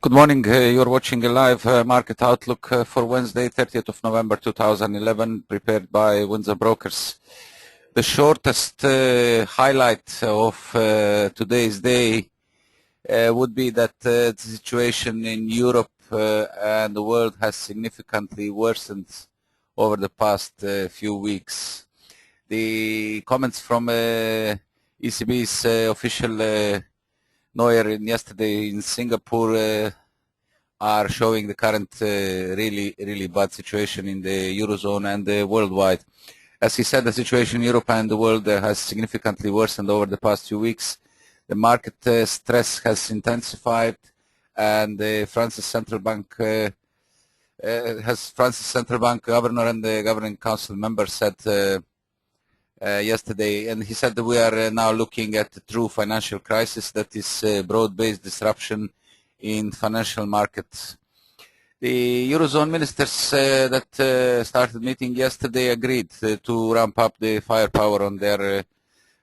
Good morning. You're watching a live market outlook for Wednesday, 30th of November 2011, prepared by Windsor Brokers. The shortest highlight of today's day would be that the situation in Europe and the world has significantly worsened over the past few weeks. The comments from ECB's official Neuer yesterday in Singapore are showing the current really bad situation in the Eurozone and worldwide. As he said, the situation in Europe and the world has significantly worsened over the past few weeks. The market stress has intensified, and France's central bank governor and the governing council member said yesterday, and he said that we are now looking at a true financial crisis, that is broad-based disruption in financial markets. The Eurozone ministers that started meeting yesterday agreed to ramp up the firepower on their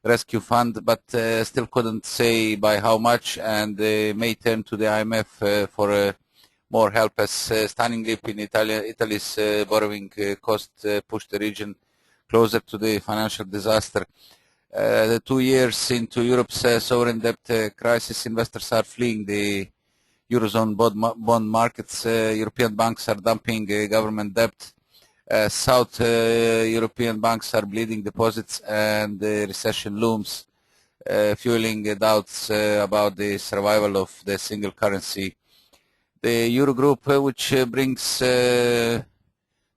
rescue fund, but still couldn't say by how much, and they may turn to the IMF for more help, as stunning dip in Italy's borrowing cost pushed the region closer to the financial disaster. The 2 years into Europe's sovereign debt crisis, investors are fleeing the Eurozone bond markets. European banks are dumping government debt. South European banks are bleeding deposits, and the recession looms, fueling doubts about the survival of the single currency. The Eurogroup, which brings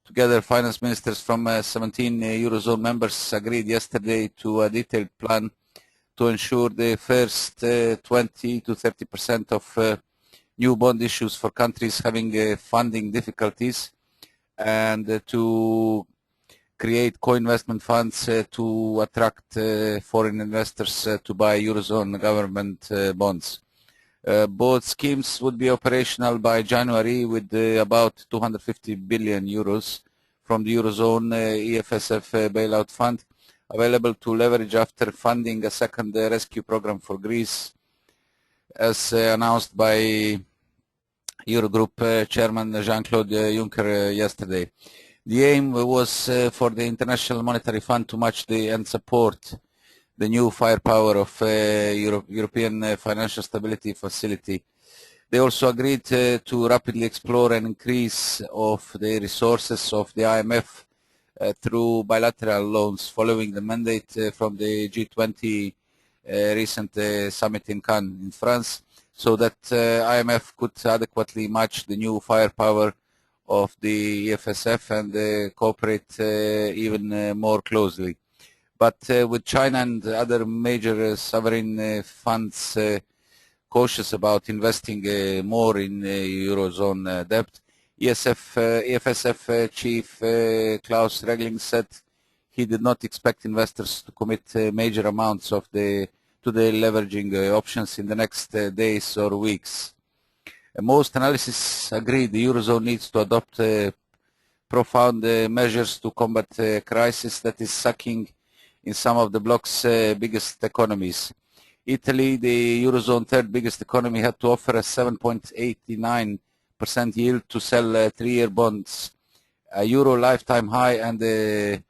together finance ministers from 17 Eurozone members, agreed yesterday to a detailed plan to ensure the first 20 to 30% of new bond issues for countries having funding difficulties, and to create co-investment funds to attract foreign investors to buy Eurozone government bonds. Both schemes would be operational by January, with about 250 billion euros from the Eurozone EFSF bailout fund available to leverage after funding a second rescue program for Greece, as announced by Eurogroup Chairman Jean-Claude Juncker yesterday. The aim was for the International Monetary Fund to match and support the new firepower of European Financial Stability Facility. They also agreed to rapidly explore an increase of the resources of the IMF through bilateral loans, following the mandate from the G20 recent summit in Cannes in France, so that IMF could adequately match the new firepower of the EFSF and cooperate even more closely. But with China and other major sovereign funds cautious about investing more in Eurozone debt, EFSF chief Klaus Regling said he did not expect investors to commit major amounts to the leveraging options in the next days or weeks. Most analysts agree the Eurozone needs to adopt profound measures to combat a crisis that is sucking in some of the bloc's biggest economies. Italy, the Eurozone third biggest economy, had to offer a 7.89% yield to sell 3-year bonds, a Euro lifetime high, and a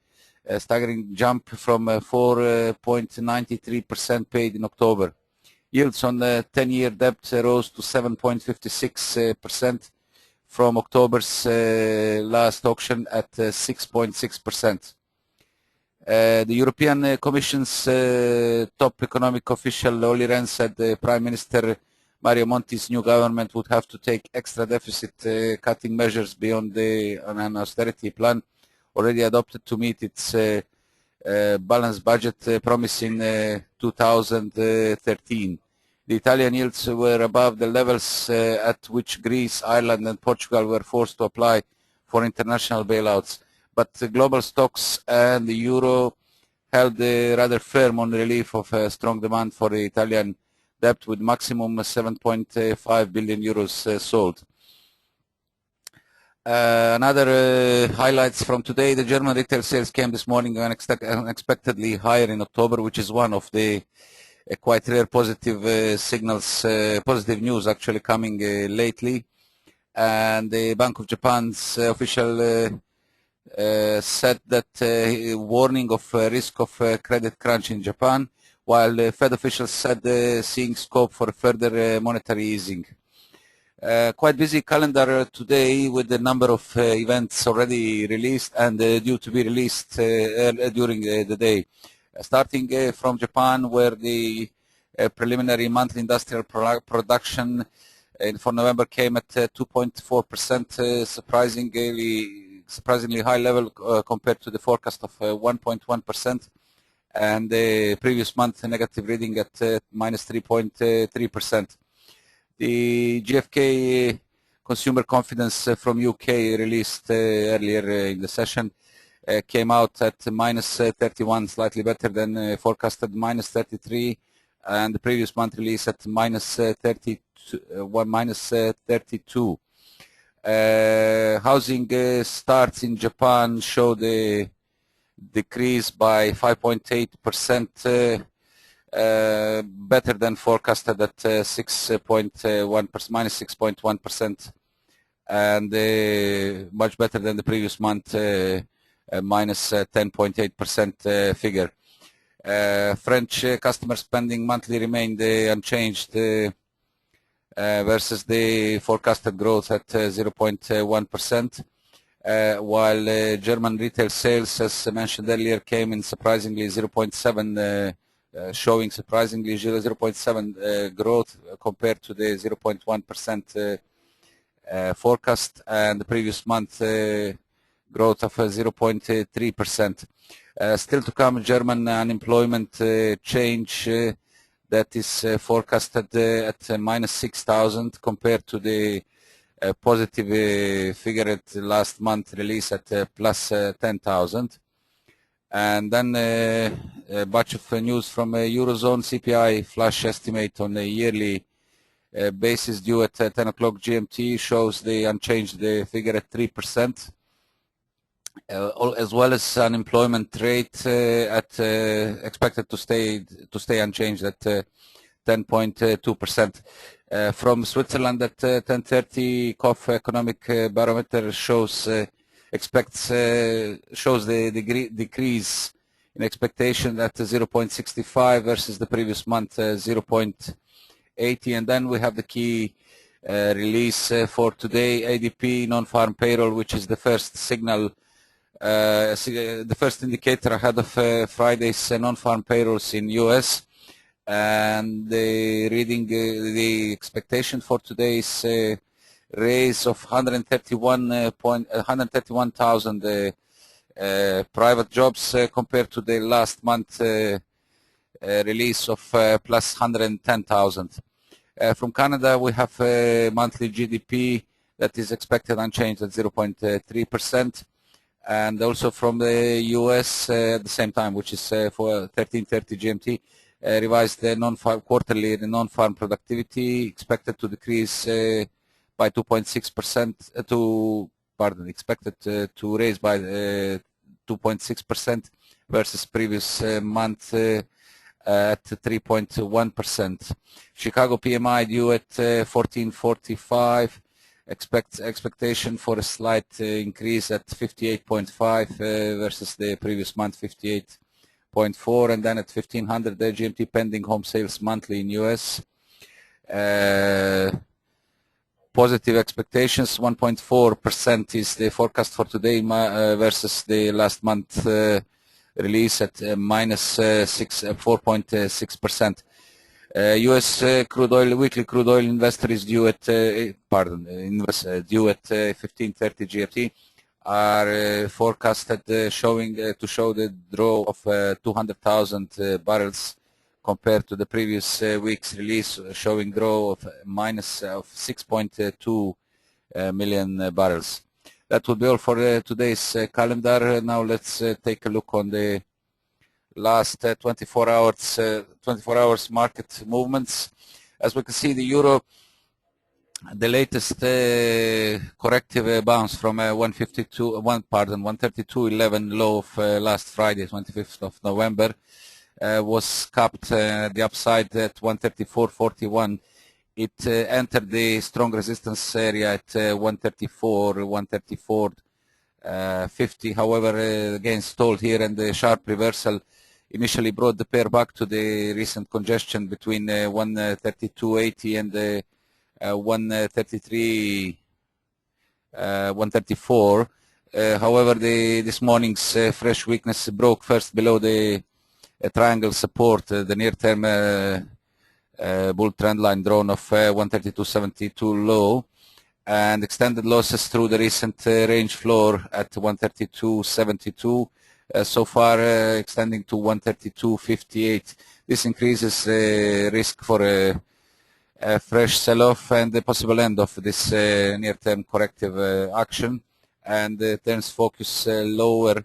staggering jump from 4.93% paid in October. Yields on the 10-year debt rose to 7.56% from October's last auction at 6.6%. The European Commission's top economic official Olli Rehn said Prime Minister Mario Monti's new government would have to take extra deficit cutting measures beyond an austerity plan already adopted to meet its balanced budget promise in 2013. The Italian yields were above the levels at which Greece, Ireland and Portugal were forced to apply for international bailouts. But global stocks and the euro held rather firm on relief of strong demand for the Italian debt, with maximum 7.5 billion euros sold. Another highlights from today: the German retail sales came this morning unexpectedly higher in October, which is one of the quite rare positive signals, positive news actually coming lately. And the Bank of Japan's official said that warning of risk of credit crunch in Japan, while Fed officials said seeing scope for further monetary easing. Quite busy calendar today with the number of events already released and due to be released during the day. Starting from Japan, where the preliminary monthly industrial production for November came at 2.4%, surprisingly high level compared to the forecast of 1.1%, and the previous month negative reading at minus 3.3%. The GfK consumer confidence from UK released earlier in the session came out at minus 31, slightly better than forecasted minus 33, and the previous month release at minus 32. Housing starts in Japan showed a decrease by 5.8%. Better than forecasted at 6.1%, minus 6.1%, and much better than the previous month, minus 10.8% figure. French customer spending monthly remained unchanged versus the forecasted growth at 0.1%, while German retail sales, as mentioned earlier, came in surprisingly 0.7%. Showing surprisingly 0.7 growth compared to the 0.1% forecast, and the previous month growth of 0.3%. Still to come, German unemployment change that is forecasted at minus 6,000 compared to the positive figure at last month release at plus 10,000. And then a bunch of news from Eurozone. CPI flash estimate on a yearly basis due at 10 o'clock GMT shows the unchanged figure at 3%, as well as unemployment rate at expected to stay unchanged at 10.2%. From Switzerland at 10:30, KOF economic barometer shows the decrease in expectation at 0.65 versus the previous month 0.80. And then we have the key release for today, ADP non-farm payroll, which is the first signal, the first indicator ahead of Friday's non-farm payrolls in US. And the reading, the expectation for today's raise of 131,000 private jobs compared to the last month release of plus 110,000. From Canada, we have monthly GDP that is expected unchanged at 0.3%, and also from the US at the same time, which is for 13:30 GMT, revised the quarterly non-farm productivity expected to decrease by 2.6% expected to raise by 2.6% versus previous month at 3.1%. Chicago PMI due at 1445. Expectation for a slight increase at 58.5 versus the previous month 58.4, and then at 1500 GMT pending home sales monthly in US. Positive expectations, 1.4% is the forecast for today versus the last month release at minus 4.6%. US crude oil, weekly crude oil investor is due at, due at 15:30 GMT, are forecasted to show the draw of 200,000 barrels compared to the previous week's release, showing draw of minus of 6.2 million barrels. That will be all for today's calendar. Now let's take a look on the last 24 hours market movements. As we can see, the euro, the latest corrective bounce from 132.11 low of last Friday, 25th of November, was capped the upside at 134.41. It entered the strong resistance area at 134.50. However, again stalled here, and the sharp reversal initially brought the pair back to the recent congestion between 132.80 and 134. However, this morning's fresh weakness broke first below the triangle support, the near-term bull trend line drawn of 132.72 low, and extended losses through the recent range floor at 132.72. So far extending to 132.58. This increases risk for a fresh sell-off and the possible end of this near-term corrective action, and turns focus lower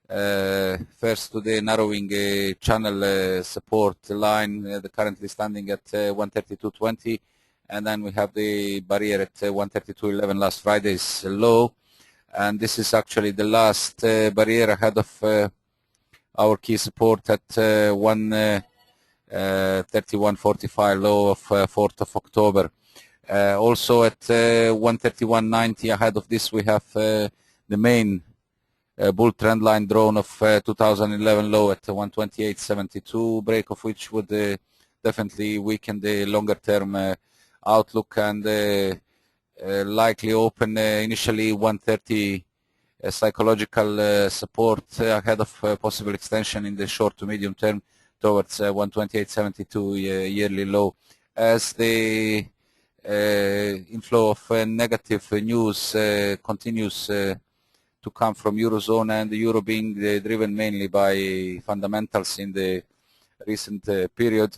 first to the narrowing channel support line, currently standing at 132.20, and then we have the barrier at 132.11, last Friday's low, and this is actually the last barrier ahead of our key support at 131.45 low of 4th of October. Also at 131.90 ahead of this we have the main bull trend line drawn of 2011 low at 128.72, break of which would definitely weaken the longer term outlook and likely open initially 130 psychological support ahead of possible extension in the short to medium term towards 128.72 yearly low. As the inflow of negative news continues to come from Eurozone, and the Euro being driven mainly by fundamentals in the recent period,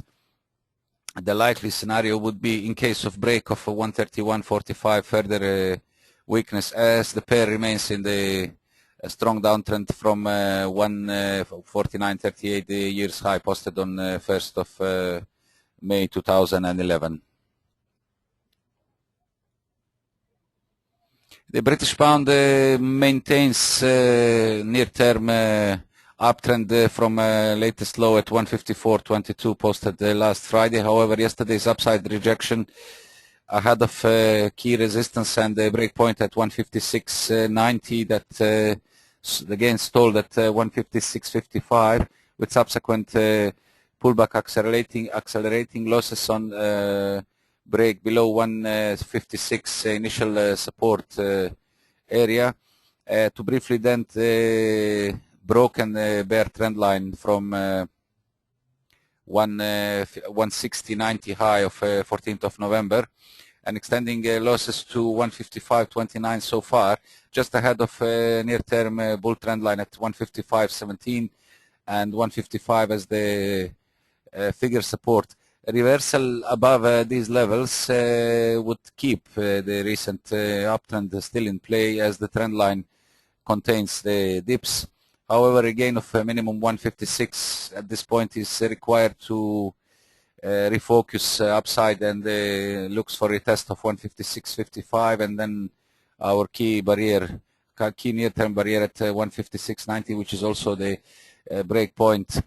the likely scenario would be, in case of break of 131.45, further weakness as the pair remains in the strong downtrend from 149.38, the year's high posted on 1st of May 2011. The British pound maintains near-term uptrend from latest low at 154.22 posted last Friday. However, yesterday's upside rejection ahead of key resistance and the break point at 156.90 that again stalled at 156.55, with subsequent pullback accelerating losses on break below 156 initial support area to briefly dent broken bear trend line from 160.90 high of 14th of November, and extending losses to 155.29 so far, just ahead of near-term bull trend line at 155.17 and 155 as the figure support. A reversal above these levels would keep the recent uptrend still in play, as the trend line contains the dips. However, a gain of minimum 156 at this point is required to refocus upside, and looks for a test of 156.55, and then our key near-term barrier at 156.90, which is also the break point.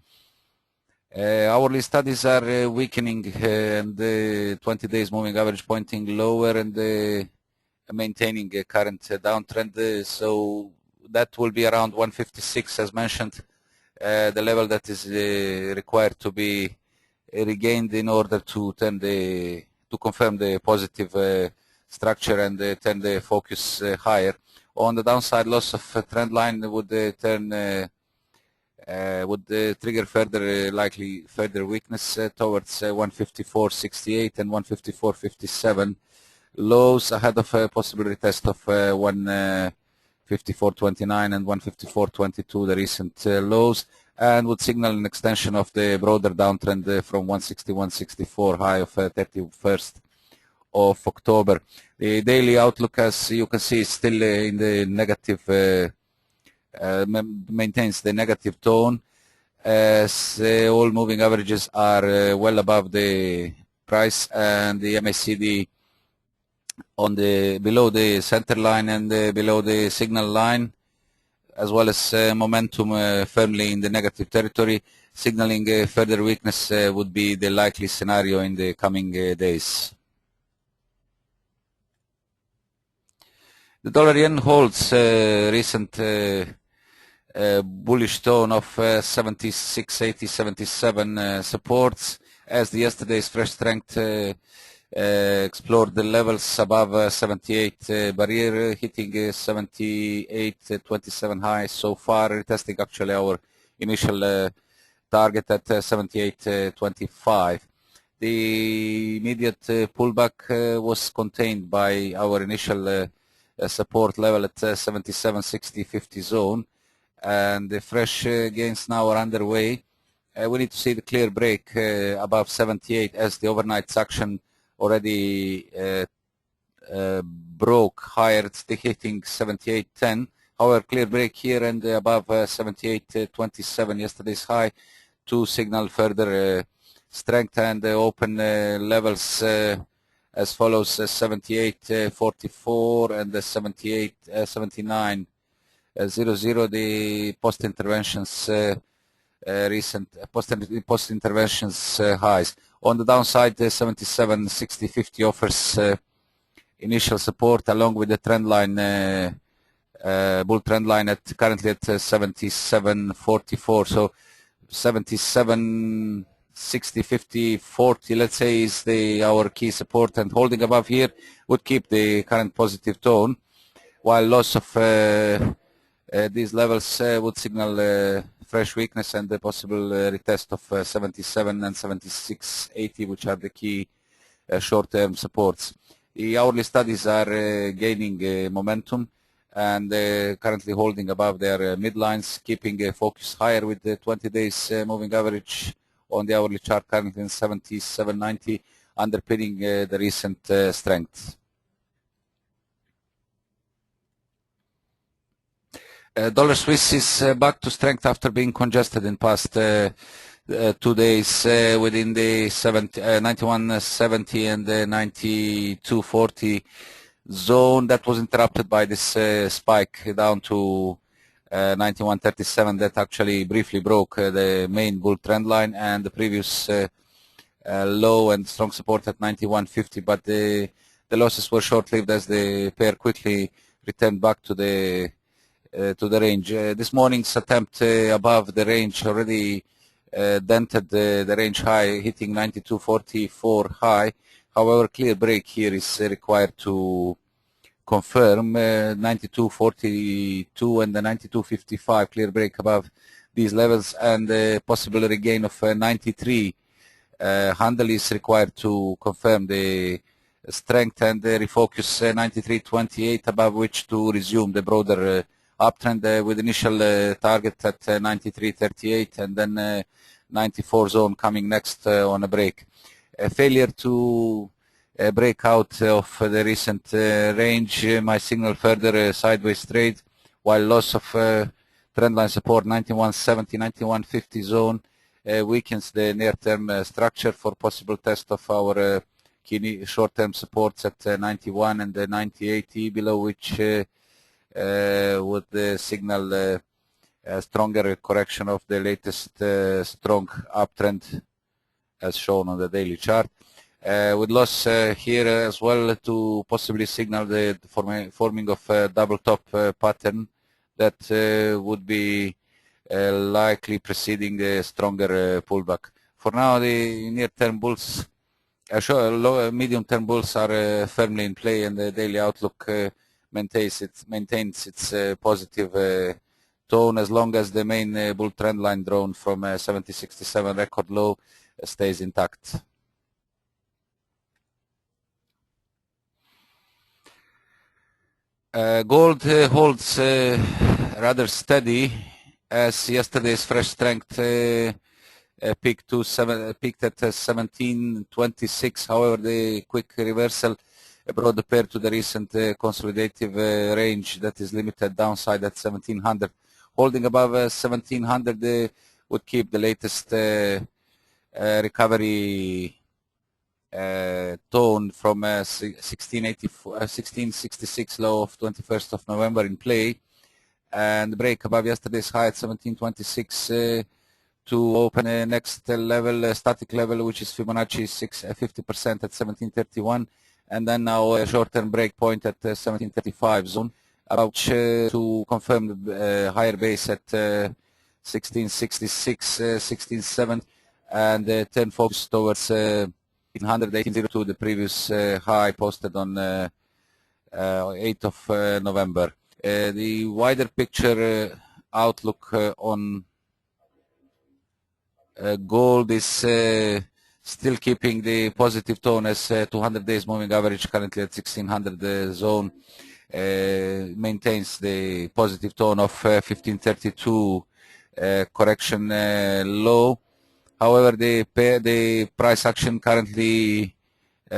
Hourly studies are weakening, and the 20 days moving average pointing lower, and maintaining a current downtrend. So that will be around 156, as mentioned, the level that is required to be regained in order to confirm the positive structure and turn the focus higher. On the downside, loss of trend line would trigger likely further weakness towards 154.68 and 154.57 lows, ahead of a possible retest of 154.29 and 154.22, the recent lows, and would signal an extension of the broader downtrend from 161.64 high of 31st of October. The daily outlook, as you can see, is still in the negative, maintains the negative tone, as all moving averages are well above the price, and the MACD on below the center line and below the signal line, as well as momentum firmly in the negative territory. signaling further weakness would be the likely scenario in the coming days. The dollar yen holds recent bullish tone of 76.80, 77 supports, as the yesterday's fresh strength explored the levels above 78 barrier, hitting 78.27 high so far, retesting actually our initial target at 78.25. The immediate pullback was contained by our initial support level at 77.60, 50 zone, and the fresh gains now are underway. We need to see the clear break above 78, as the overnight action already broke higher. It's hitting 78.10. However, clear break here and above 78.27, yesterday's high, to signal further strength, and open levels as follows: 78.44 and 79.00. The post interventions recent post interventions highs. On the downside, 77.60, 50 offers initial support, along with the trend line, bull trend line at currently at 77.44. So 77.60, 50, 40, let's say, is our key support, and holding above here would keep the current positive tone, while loss of these levels would signal fresh weakness and the possible retest of 77 and 76.80, which are the key short-term supports. The hourly studies are gaining momentum, and currently holding above their midlines, keeping focus higher, with the 20 days moving average on the hourly chart currently in 77.90, underpinning the recent strength. Dollar Swiss is back to strength after being congested in past 2 days within the 91.70 and 92.40 zone. That was interrupted by this spike down to 91.37 that actually briefly broke the main bull trend line and the previous low and strong support at 91.50, but the losses were short-lived as the pair quickly returned back to the range. This morning's attempt above the range already dented the range high, hitting 92.44 high. However, clear break here is required to confirm 92.42 and the 92.55, clear break above these levels, and a possible regain of 93 handle is required to confirm the strength and refocus 93.28, above which to resume the broader uptrend with initial target at 93.38 and then 94 zone coming next on a break. A failure to break out of the recent range might signal further sideways trade, while loss of trendline support 91.70, 91.50 zone weakens the near-term structure for possible test of our key short-term supports at 91 and 90.80, below which would signal a stronger correction of the latest strong uptrend as shown on the daily chart, with loss here as well to possibly signal the forming of a double top pattern that would be likely preceding a stronger pullback. For now, the near-term bulls, medium-term bulls are firmly in play, and the daily outlook maintains its positive tone as long as the main bull trend line drawn from 70.67 record low stays intact. Gold holds rather steady, as yesterday's fresh strength peaked at 17.26. However, the quick reversal brought the pair to the recent consolidative range that is limited downside at 1700. Holding above 1700 would keep the latest recovery tone from 1666 low of 21st of November in play, and break above yesterday's high at 1726 to open a next level, static level, which is Fibonacci 50% at 1731, and then now a short-term break point at 1735 zone, about to confirm the higher base at 1666, 1670, and turn focus towards 1802, the previous high posted on 8th of November. The wider picture outlook on gold is still keeping the positive tone, as 200 days moving average currently at 1600 zone maintains the positive tone of 1532 correction low. However, the price action currently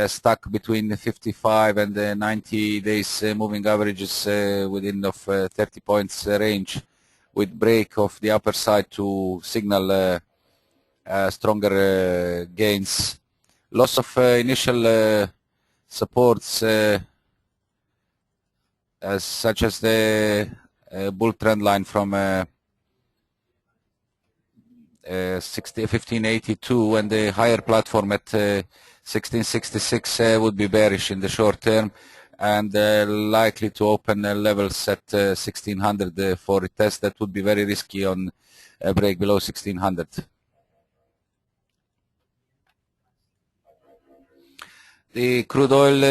stuck between 55 and 90 days moving averages within of 30 points range, with break of the upper side to signal stronger gains. Loss of initial supports such as the bull trend line from 1582 and the higher platform at 1666 would be bearish in the short term, and likely to open levels at 1600 for a test. That would be very risky on a break below 1600. The crude oil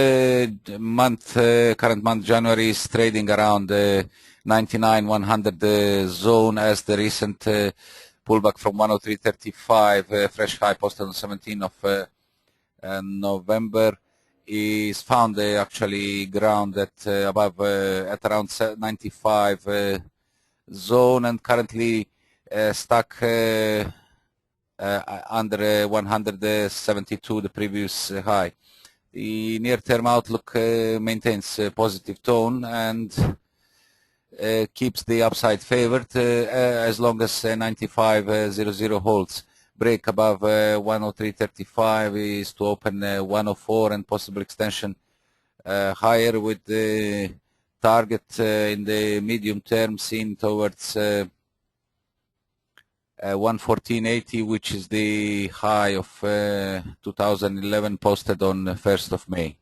current month January is trading around 99-100 zone, as the recent pullback from 103.35 fresh high posted on 17th of November is found actually ground at above at around 95 zone, and currently stuck under 172, the previous high. The near-term outlook maintains a positive tone and keeps the upside favored as long as 95.00 holds. Break above 103.35 is to open 104 and possible extension higher, with the target in the medium term seen towards 114.80, which is the high of 2011 posted on 1st of May.